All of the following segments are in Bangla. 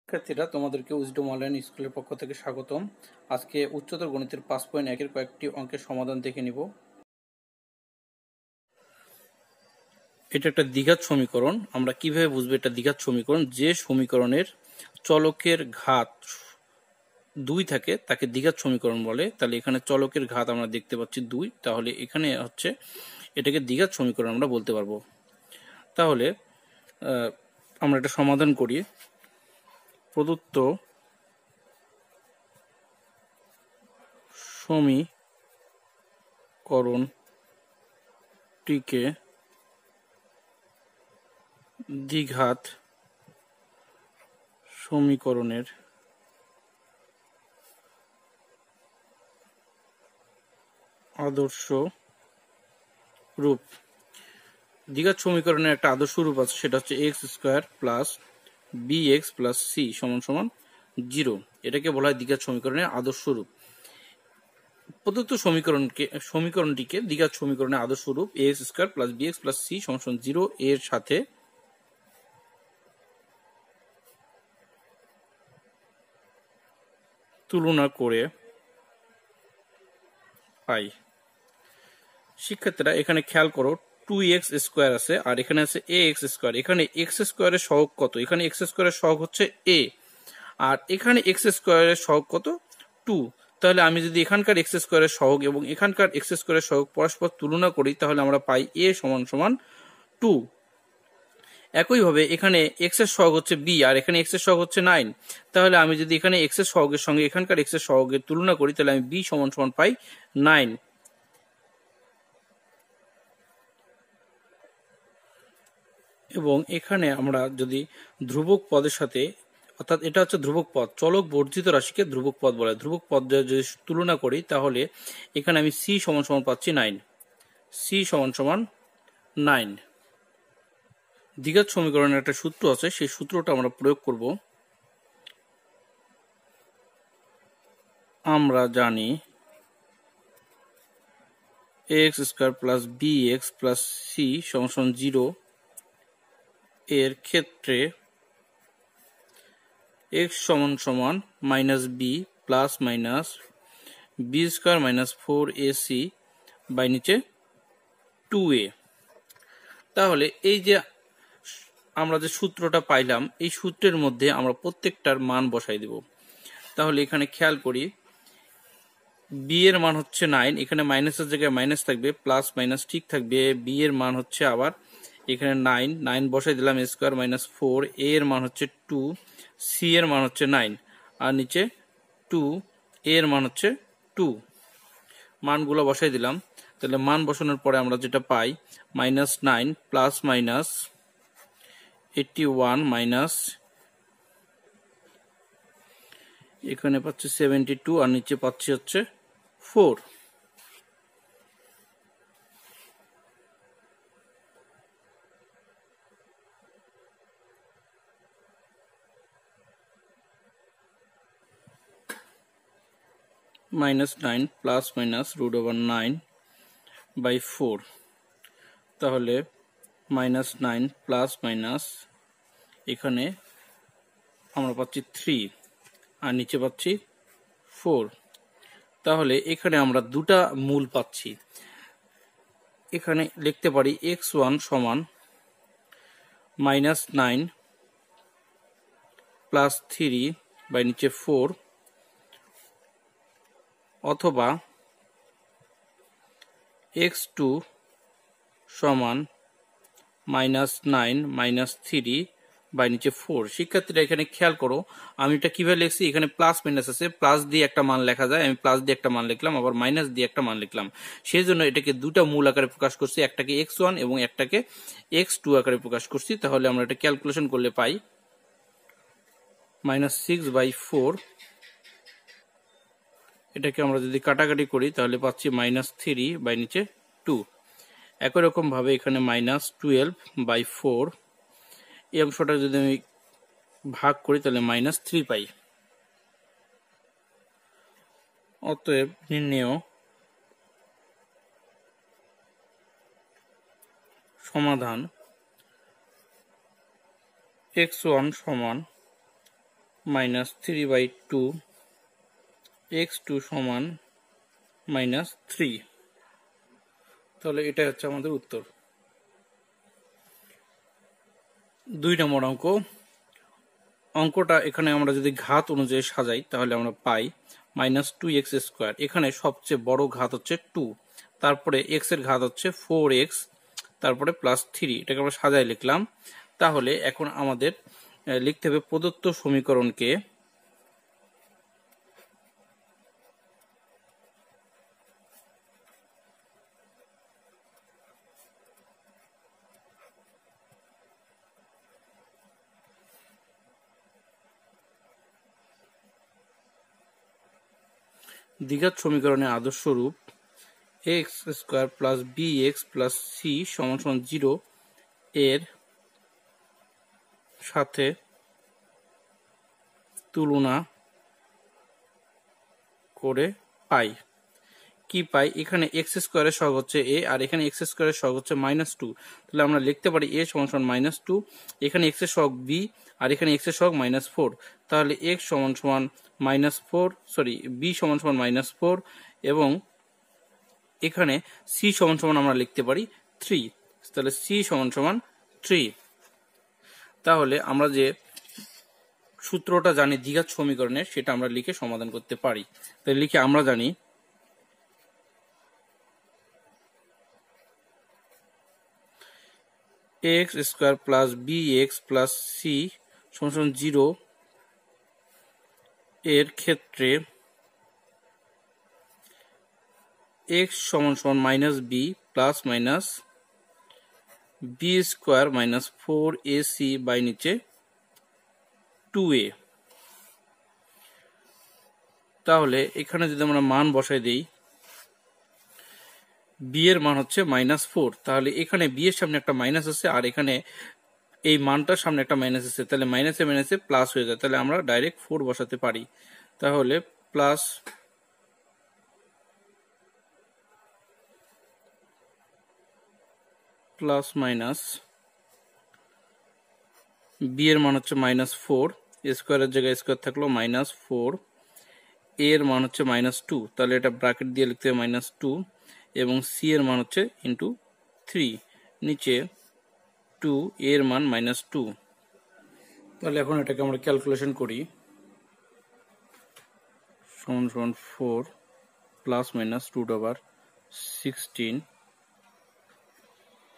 শিক্ষার্থীরা, তোমাদেরকে উইজডম অনলাইন স্কুলের পক্ষ থেকে স্বাগতম। আজকে উচ্চতর গণিতের 5.1 কয়েকটি অঙ্কের সমাধান দেখে নিব। এটা একটা দ্বিঘাত সমীকরণ। আমরা কিভাবে বুঝবো এটা দ্বিঘাত সমীকরণ? যে সমীকরণের চলকের ঘাত 2 থাকে তাকে দ্বিঘাত সমীকরণ বলে। তাহলে এখানে চলকের ঘাত আমরা দেখতে পাচ্ছি 2, তাহলে এখানে হচ্ছে এটাকে দ্বিঘাত সমীকরণ আমরা বলতে পারবো। তাহলে আমরা এটা সমাধান করি। প্রদত্ত সমীকরণটিকে দ্বিঘাত সমীকরণের আদর্শ রূপ। দ্বিঘাত সমীকরণের একটা আদর্শ রূপ আছে, সেটা হচ্ছে x square plus bx plus c সমান সমান 0। এটাকে বলা হয় দ্বিঘাত সমীকরণের আদর্শ রূপ। প্রদত্ত সমীকরণটিকে দ্বিঘাত সমীকরণের আদর্শ রূপ x square plus bx plus c সমান সমান 0 এর সাথে তুলনা করে পাই। শিক্ষার্থীরা, এখানে খেয়াল করো, 2x স্কয়ার আছে আর এখানে আছে ax স্কয়ার। এখানে x স্কয়ারের সহগ কত? এখানে x স্কয়ারের সহগ হচ্ছে a, আর এখানে x স্কয়ারের সহগ কত? 2। তাহলে আমি যদি এখানকার x স্কয়ারের সহগ এবং এখানকার x স্কয়ারের সহগ পরস্পর তুলনা করি, তাহলে আমরা পাই a সমান সমান 2। একইভাবে এখানে x এর সহগ হচ্ছে b আর এখানে x এর সহগ হচ্ছে 9। তাহলে আমি যদি এখানে x এর সহগের সঙ্গে এখানকার x এর সহগের তুলনা করি, তাহলে আমি b সমান সমান পাই 9। এবং এখানে আমরা যদি ধ্রুবক পদের সাথে, অর্থাৎ এটা হচ্ছে ধ্রুবক পদ, চলক বর্জিত রাশিকে ধ্রুবক পদ বলে। ধ্রুবক পদ যদি তুলনা করি, তাহলে এখানে আমি c সমান সমান পাচ্ছি 9। c সমান সমান 9। দ্বিঘাত সমীকরণের একটা সূত্র আছে, সেই সূত্রটা আমরা প্রয়োগ করব। আমরা জানি ax square plus bx plus c সমান সমান 0 এর ক্ষেত্রে x সমান সমান minus b plus minus b square minus 4ac by নিচে 2a। তাহলে এই যে আমরা যে সূত্রটা পাইলাম, এই সূত্রের মধ্যে আমরা প্রত্যেকটার মান বসাই দেব। তাহলে এখানে খেয়াল করি, বি এর মান হচ্ছে 9, এখানে মাইনাসের জায়গায় মাইনাস থাকবে, প্লাস মাইনাস ঠিক থাকবে। বি এর মান হচ্ছে আবার এখানে 9 বসাই দিলাম, স্কয়ার মাইনাস 4। এ এর মান হচ্ছে 2, সি এর মান হচ্ছে 9 আর নিচে 2, এ এর মান হচ্ছে 2। মানগুলো বসাই দিলাম। তাহলে মান বসানোর পরে আমরা যেটা পাই, -9 প্লাস মাইনাস 81 মাইনাস এখানে পাচ্ছি 72 আর নিচে পাচ্ছি হচ্ছে 4। -9 প্লাস মাইনাস √9 বাই 4। তাহলে -9 প্লাস মাইনাস এখানে আমরা পাচ্ছি 3 আর নিচে পাচ্ছি 4। তাহলে এখানে আমরা দুটা মূল পাচ্ছি। এখানে লিখতে পারি x1 সমান -9 প্লাস 3 বাই নিচে 4, অথবা x2 সমান -9 মাইনাস 3 বাই নিচে 4। শিক্ষার্থীরা, এখানে খেয়াল করো, আমি এটা কিভাবে লিখছি, এখানে প্লাস মাইনাস আছে, প্লাস দিয়ে একটা মান লেখা যায়, আমি প্লাস দিয়ে একটা মান লিখলাম, আবার মাইনাস দিয়ে একটা মান লিখলাম। সেই জন্য এটাকে দুটা মূল আকারে প্রকাশ করছি, একটাকে x1 এবং একটাকে x2 আকারে প্রকাশ করছি। তাহলে আমরা এটা ক্যালকুলেশন করলে পাই -6/4। এটাকে আমরা যদি কাটাকাটি করি, তাহলে পাচ্ছি -3 বাই নিচে 2। একই রকম ভাবে এখানে -12/4, এই অংশটা যদি আমি ভাগ করি, তাহলে -3 পাই। অতএব নির্ণেয় সমাধান x1 সমান মাইনাস 3/2 x2 সমান -3। তাহলে এটাই হচ্ছে আমাদের উত্তর। 2 নম্বর অঙ্কটা এখানে আমরা যদি ঘাত অনুযায়ী সাজাই তাহলে আমরা পাই -2x²। এখানে সবচেয়ে বড় ঘাত হচ্ছে 2, তারপরে x এর ঘাত হচ্ছে 4x, তারপরে +3। এটাকে আমরা সাজাই লিখলাম। তাহলে এখন আমাদের লিখতে হবে প্রদত্ত সমীকরণকে দ্বিঘাত সমীকরণের আদর্শ রূপ x² + bx + c = 0 এর সাথে তুলনা করে পাই। কি পাই? এখানে x² এর সহগ হচ্ছে a, আর এখানে x² এর সহগ হচ্ছে -2। তাহলে আমরা লিখতে পারি a = -2, এখানে x এর সহগ b, আর এখানে x এর সহগ -4। তাহলে x -4, b -4, এবং এখানে c আমরা লিখতে পারি 3। তাহলে c = 3। তাহলে আমরা যে সূত্রটা জানি দ্বিঘাত সমীকরণের, সেটা আমরা লিখে সমাধান করতে পারি। তাহলে লিখে আমরা জানি x² + bx + c = 0 এর ক্ষেত্রে x = -b + b² - 4ac/নিচে 2a। তাহলে এখানে যদি আমরা মান বসাই দেই, b এর মান হচ্ছে -4, তাহলে এখানে b এর সামনে একটা মাইনাস আছে, আর এখানে এই মানটার সামনে একটা মাইনাস আছে, তাহলে মাইনাসে মাইনাসে প্লাস হয়ে যায়। তাহলে আমরা ডাইরেক্ট 4 বসাতে পারি। তাহলে প্লাস মাইনাস b এর মান হচ্ছে -4, স্কোয়ারের জায়গায় স্কোয়ার থাকলো -4, a এর মান হচ্ছে -2, তাহলে এটা ব্র্যাকেট দিয়ে লিখতে হবে -2, এবং c এর মান হচ্ছে *3, নিচে 2, a এর মান -2। তাহলে এখন এটাকে আমরা ক্যালকুলেশন করি। = 4 ± √16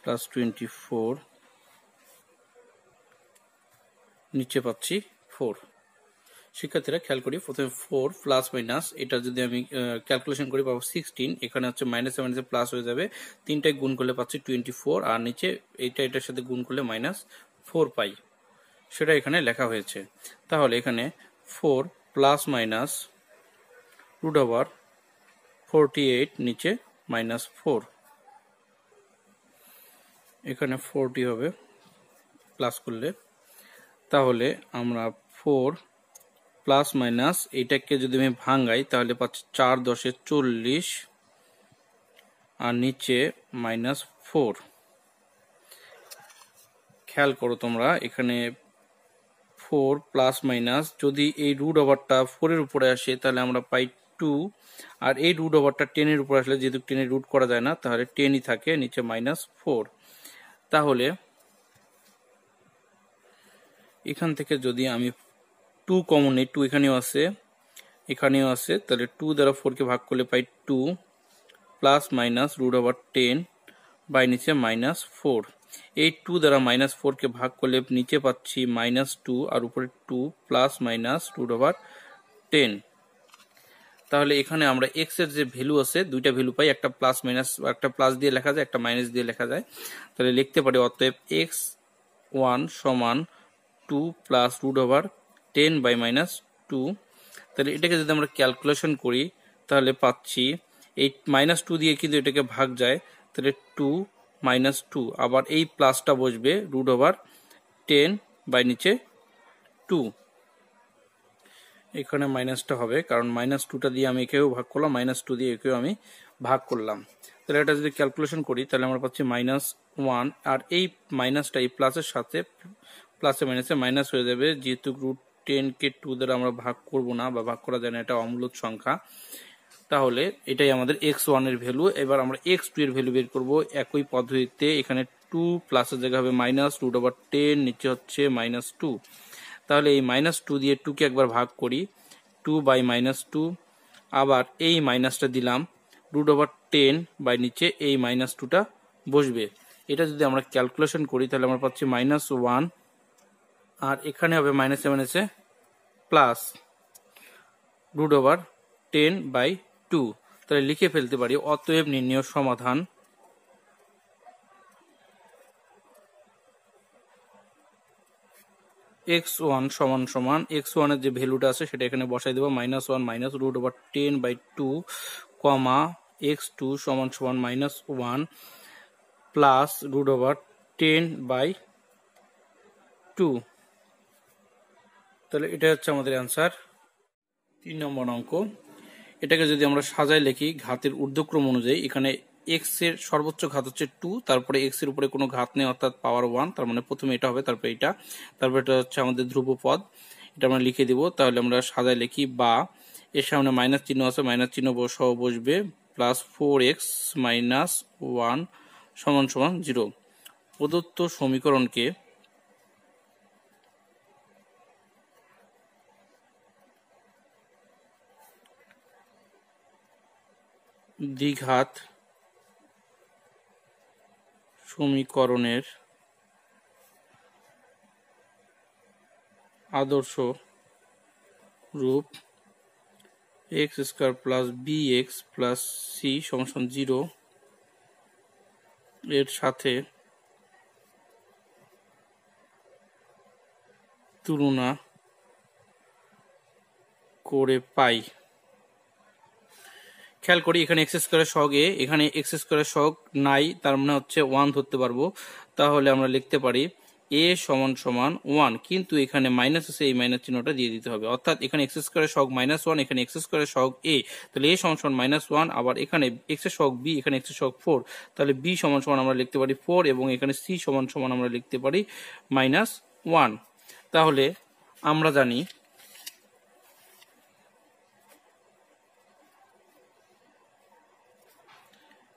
+ 24, নিচে পাচ্ছি 4। শিক্ষার্থীরা খেয়াল করি, প্রথমে 4 ± এটা যদি আমি ক্যালকুলেশন করি পাবো 16, এখানে হচ্ছে মাইনাসে মাইনাসে প্লাস হয়ে যাবে, তিনটায় গুণ করলে পাচ্ছি 24, আর নিচে এটার সাথে গুণ করলে -4 পাই, সেটা এখানে লেখা হয়েছে। তাহলে এখানে 4 ± √48 নিচে -4, এখানে 40 হবে প্লাস করলে। তাহলে আমরা 4 ± এটাকে যদি আমি ভাঙাই তাহলে পাচ্ছি 4 × 10 = 40, আর নিচে -4। খেয়াল করো তোমরা, এখানে 4 ± যদি এই রুট ওভারটা 4 এর উপরে আসে তাহলে আমরা পাই 2, আর এই রুট ওভারটা 10 এর উপরে আসলে যেহেতু 10 এর রুট করা যায় না, তাহলে 10ই থাকে, নিচে -4। তাহলে এখান থেকে যদি আমি 2 কমন নেই, 2 এখানেও আছে, এখানেও আছে, তাহলে 2 দ্বারা 4 কে ভাগ করলে পাই 2 ± √10 বাই নিচে -4। এই 2 দ্বারা -4 কে ভাগ করলে নিচে পাচ্ছি -2, আর উপরে 2 ±√10। তাহলে এখানে আমরা x এর যে ভ্যালু আছে, দুইটা ভ্যালু পাই, একটা প্লাস মাইনাস, একটা প্লাস দিয়ে লেখা যায়, একটা মাইনাস দিয়ে লেখা যায়। তাহলে লিখতে পারি অতএব x1 = 2 +√10 - 2। তাহলে এটাকে যদি আমরা ক্যালকুলেশন করি তাহলে পাচ্ছি এই -2 দিয়ে কিন্তু এটাকে ভাগ যায়, তাহলে 2 - 2, আবার এই প্লাসটা বসবে √10 বাই নিচে 2। এখানে মাইনাসটা হবে, কারণ -2টা দিয়ে আমি একেও ভাগ করলাম, -2 দিয়ে একেও আমি ভাগ করলাম। তাহলে এটা যদি ক্যালকুলেশন করি তাহলে আমরা পাচ্ছি -1, আর এই মাইনাসটা এই প্লাসের সাথে প্লাসে মাইনাসে মাইনাস হয়ে যাবে, যেহেতু 10 কে 2 দ্বারা আমরা ভাগ করব না বা ভাগ করা যায় না, এটা অমূলদ সংখ্যা। তাহলে এটাই আমাদের x1 এর ভ্যালু। এবার আমরা x2 এর ভ্যালু বের করব একই পদ্ধতিতে। এখানে 2 প্লাসের জায়গা হবে -√10, নিচে হচ্ছে -2। তাহলে এই -2 দিয়ে 2 কে একবার ভাগ করি, 2/-2। আবার এই মাইনাসটা দিলাম, √10 বাই নিচে এই -2টা বসবে। এটা যদি আমরা ক্যালকুলেশন করি তাহলে আমরা পাচ্ছি -1, আর এখানে হবে -এ প্লাস √10/2। তাহলে লিখে ফেলতে পারি, অতএব নির্ণেয় সমাধান x1 সমান x1 এর যে ভ্যালুটা আছে সেটা এখানে বসাই দেবো, -1 √10/2, x2 সমান -1 প্লাস √10/2। তাহলে এটা হচ্ছে আমাদের অ্যান্সার। 3 নম্বর অঙ্ক। এটাকে যদি আমরা সাজায় লিখি ঘাতের ঊর্ধ্বক্রম অনুযায়ী, এখানে x এর সর্বোচ্চ ঘাত হচ্ছে 2, তারপরে x এর উপরে কোনো ঘাত নেই অর্থাৎ পাওয়ার 1, তার মানে প্রথমে এটা হবে, তারপরে এটা, তারপরে এটা হচ্ছে আমাদের ধ্রুবপদ। এটা আমরা লিখে দিব। তাহলে আমরা সাজায় লিখি, বা এর সামনে মাইনাস চিহ্ন আছে, মাইনাস চিহ্ন সহ বসবে, প্লাস 4x - 1 = 0। প্রদত্ত সমীকরণকে দ্বিঘাত সমীকরণের আদর্শ রূপ x² + bx + c = 0 এর সাথে তুলনা করে পাই। খেয়াল করি, এখানে x² সহগ a, এখানে x² সহগ নাই, তার মানে হচ্ছে 1 ধরতে পারবো। তাহলে আমরা লিখতে পারি a = 1, কিন্তু এখানে মাইনাস আছে, এই মাইনাস চিহ্নটা দিয়ে দিতে হবে, অর্থাৎ এখানে x² সহগ -1, এখানে x² সহগ a, তাহলে a = -1। আবার এখানে x এর সহগ b, এখানে x এর সহগ 4, তাহলে b = আমরা লিখতে পারি 4, এবং এখানে c = আমরা লিখতে পারি -1। তাহলে আমরা জানি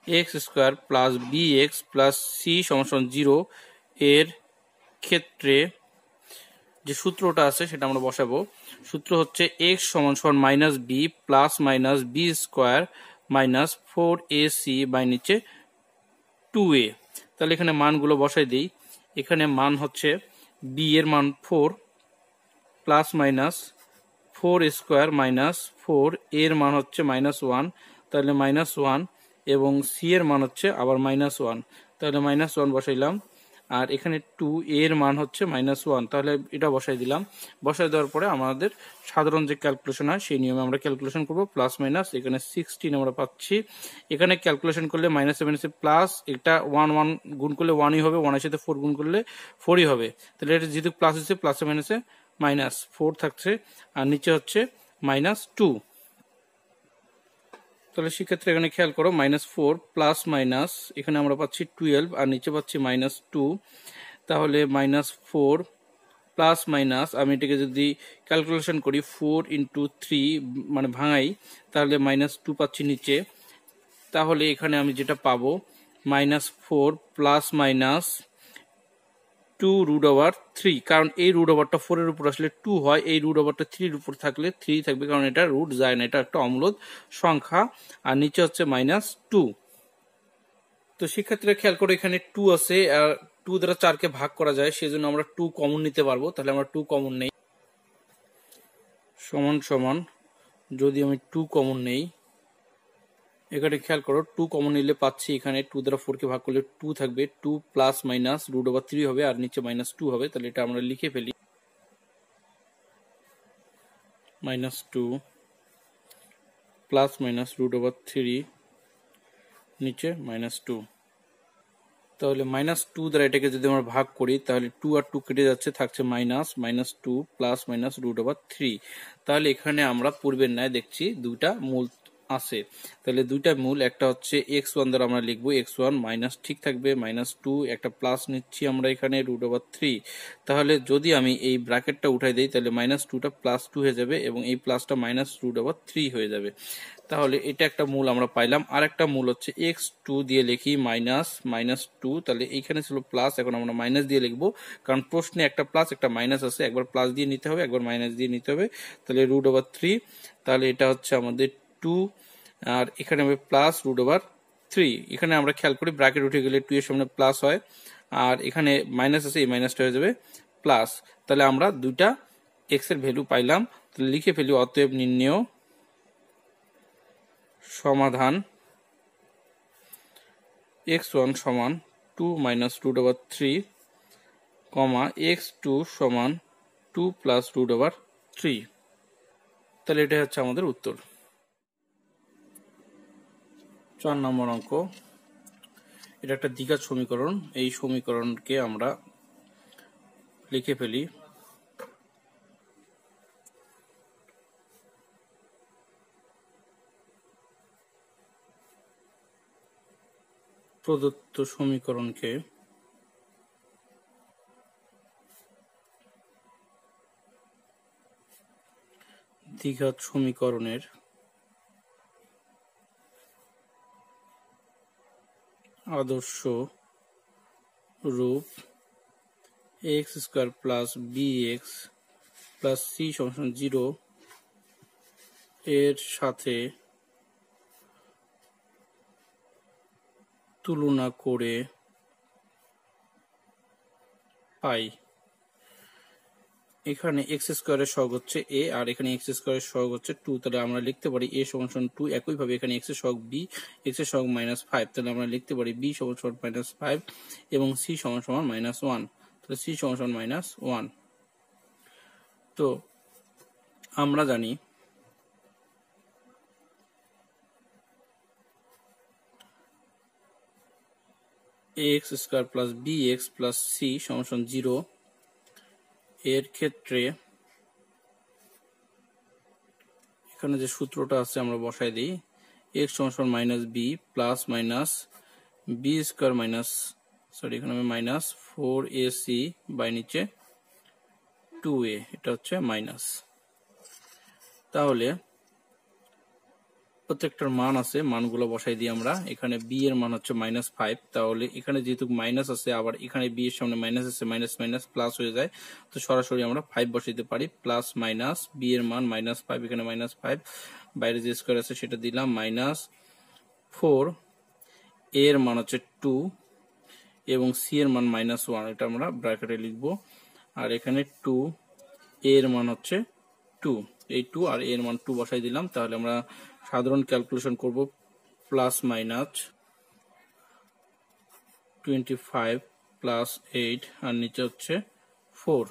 x² + bx + c = 0 এর ক্ষেত্রে যে সূত্রটা আছে সেটা আমরা বসাবো। সূত্র হচ্ছে x = -b ± b² - 4ac by নিচে 2a। তাহলে এখানে মানগুলো বসাই দিই। এখানে মান হচ্ছে b এর মান 4 ± 4² - 4, এর মান হচ্ছে -1, তাহলে -1, এবং c এর মান হচ্ছে আবার -1, তাহলে -1 বসাইলাম। আর এখানে 2 এর মান হচ্ছে -1, তাহলে এটা বসাই দিলাম। বসাই দেওয়ার পরে আমাদের সাধারণ যে ক্যালকুলেশন হয় সেই নিয়মে আমরা ক্যালকুলেশন করব। প্লাস মাইনাস, এখানে 16 আমরা পাচ্ছি। এখানে ক্যালকুলেশন করলে -7 প্লাস, এটা 1 গুণ করলে 1ই হবে, 1 এর সাথে 4 গুণ করলে 4ই হবে। তাহলে এটা যেহেতু প্লাস হচ্ছে, প্লাসে মাইনাসে -4 থাকছে, আর নিচে হচ্ছে -2। তাহলে সেক্ষেত্রে এখানে খেয়াল করো, -4 প্লাস মাইনাস, এখানে আমরা পাচ্ছি 12 আর নিচে পাচ্ছি -2। তাহলে -4 প্লাস মাইনাস, আমি এটাকে যদি ক্যালকুলেশন করি 4 × 3 মানে ভাঙাই, তাহলে -2 পাচ্ছি নিচে। তাহলে এখানে আমি যেটা পাবো -4 প্লাস মাইনাস 2√3, কারণ এই √টা 4 এর উপর আসলে 2 হয়, এই √টা 3 এর উপর থাকলে 3 থাকবে, কারণ এটা রুট যায় না, এটা একটা অম্লদ সংখ্যা। আর নিচে হচ্ছে -2। তো সেক্ষেত্রে খেয়াল করে এখানে 2 আছে, আর 2 দ্বারা 4কে ভাগ করা যায়, সেজন্য আমরা 2 কমন নিতে পারবো। তাহলে আমরা 2 কমন নেই, সমান যদি আমি 2 কমন নেই, এখানে খেয়াল করো 2 কমন নিলে পাচ্ছি এখানে 2 দ্বারা 4কে ভাগ করলে 2 থাকবে, 2 প্লাস মাইনাস √3 হবে, আর নিচে -2 হবে। তাহলে এটা আমরা লিখে ফেলি, -2 প্লাস মাইনাস √3 নিচে -2। তাহলে -2 দ্বারা এটাকে যদি আমরা ভাগ করি তাহলে 2 আর 2 কেটে যাচ্ছে, থাকছে -2 প্লাস মাইনাস √3। তাহলে এখানে আমরা পূর্বের ন্যায় দেখছি দুইটা মূল আছে। তাহলে দুইটা মূল, একটা হচ্ছে x1 দ্বারা আমরা লিখবো x1 মাইনাস ঠিক থাকবে -2, একটা প্লাস নিচ্ছি আমরা এখানে √3। তাহলে যদি আমি এই ব্র্যাকেটটা উঠাই দেই তাহলে -2টা +2 হয়ে যাবে এবং এই প্লাসটা -√3 হয়ে যাবে। তাহলে এটা একটা মূল আমরা পাইলাম। আর একটা মূল হচ্ছে x2 দিয়ে লিখি -2, তাহলে এইখানে ছিল প্লাস, এখন আমরা মাইনাস দিয়ে লিখবো, কারণ প্রশ্নে একটা প্লাস একটা মাইনাস আছে, একবার প্লাস দিয়ে নিতে হবে একবার মাইনাস দিয়ে নিতে হবে। তাহলে √3, তাহলে এটা হচ্ছে আমাদের 2, আর এখানে হবে প্লাস √3। এখানে আমরা খেয়াল করি ব্র্যাকেট উঠে গেলে 2 এর সামনে প্লাস হয়, আর এখানে মাইনাস আছে, এই মাইনাসটা হয়ে যাবে প্লাস। তাহলে আমরা দুইটা এক্স এর ভ্যালু পাইলাম। তাহলে লিখে ফেলি, অতএব নির্ণেয় সমাধান x1 সমান 2 মাইনাস √3, x2 সমান 2 প্লাস √3। তাহলে এটা হচ্ছে আমাদের উত্তর। 4 নম্বর অঙ্ক, এটা একটা দ্বিঘাত সমীকরণ। এই সমীকরণকে আমরা লিখে ফেলি, প্রদত্ত সমীকরণকে দ্বিঘাত সমীকরণের আদর্শ রূপ x² plus bx plus c সমান 0 এর সাথে তুলনা করে পাই। এখানে x² এর সহগ হচ্ছে a, আর এখানে x² এর সহগ হচ্ছে 2। তাহলে আমরা লিখতে পারি a সমান 2। একইভাবে এখানে x এর সহগ b, x এর সহগ -5, তাহলে আমরা লিখতে পারি b সমান -5 এবং c সমান -1। তাহলে c সমান -1। তো আমরা জানি ax² plus bx plus c সমান 0 এর ক্ষেত্রে এখানে যে সূত্রটা আছে আমরা বসাই দিই, x সমান -b plus minus b² minus এখানে -4ac বাই নিচে 2a, এটা হচ্ছে মাইনাস। তাহলে প্রত্যেকটার মান আছে, মানগুলো বসাই দিই আমরা। এখানে b এর মান হচ্ছে -5, তাহলে এখানে যেহেতু মাইনাস আছে, আবার এখানে b এর সামনে মাইনাস আছে, মাইনাস মাইনাস প্লাস হয়ে যায়, তো সরাসরি আমরা 5 বসাইতে পারি। প্লাস মাইনাস b এর মান -5, এখানে -5, বাইরে যে স্কয়ার আছে সেটা দিলাম, -4, a এর মান হচ্ছে 2 এবং c এর মান -1, এটা আমরা ব্র্যাকেটে লিখব। আর এখানে 2, a এর মান হচ্ছে 2, এই 2 আর a এর মান 2 বসাই দিলাম। তাহলে আমরা সাধারণ ক্যালকুলেশন করব, প্লাস মাইনাস 25 প্লাস 8 আর নিচে হচ্ছে 4।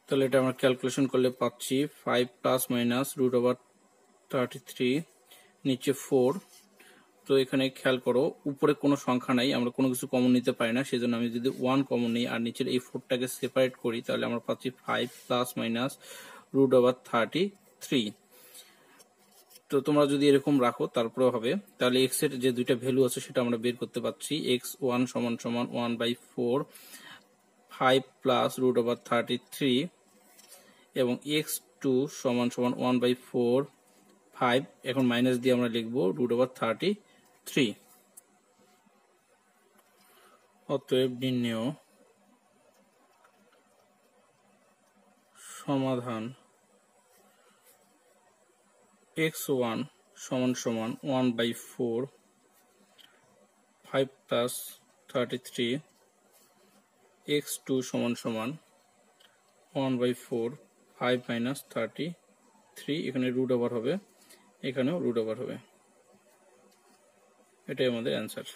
তাহলে এটা আমরা ক্যালকুলেশন করলে পাচ্ছি 5 প্লাস মাইনাস √33 নিচে 4। তো এখানে খেয়াল করো, উপরে কোনো সংখ্যা নাই, আমরা কোনো কিছু কমন নিতে পারি না, সেজন্য আমি যদি 1 কমন নিই আর নিচের এই 4টাকে সেপারেট করি তাহলে আমরা পাচ্ছি 5 প্লাস মাইনাস √33। তো তোমরা যদি এরকম রাখো তারপরেও হবে। তাহলে x এর যে দুইটা ভ্যালু আছে সেটা আমরা বের করতে পারছি। x1 সমান 1/4 5 প্লাস √33 এবং x2 সমান 1/4 5, এখন মাইনাস দিয়ে আমরা লিখব √33। অতএব নির্ণেয় সমাধান x1 সমান 1/4 5 প্লাস 33, x2 সমান 1/4 5 মাইনাস 33, এখানে রুট ওভার হবে, এখানেও রুট ওভার হবে। এটাই আমাদের অ্যান্সার।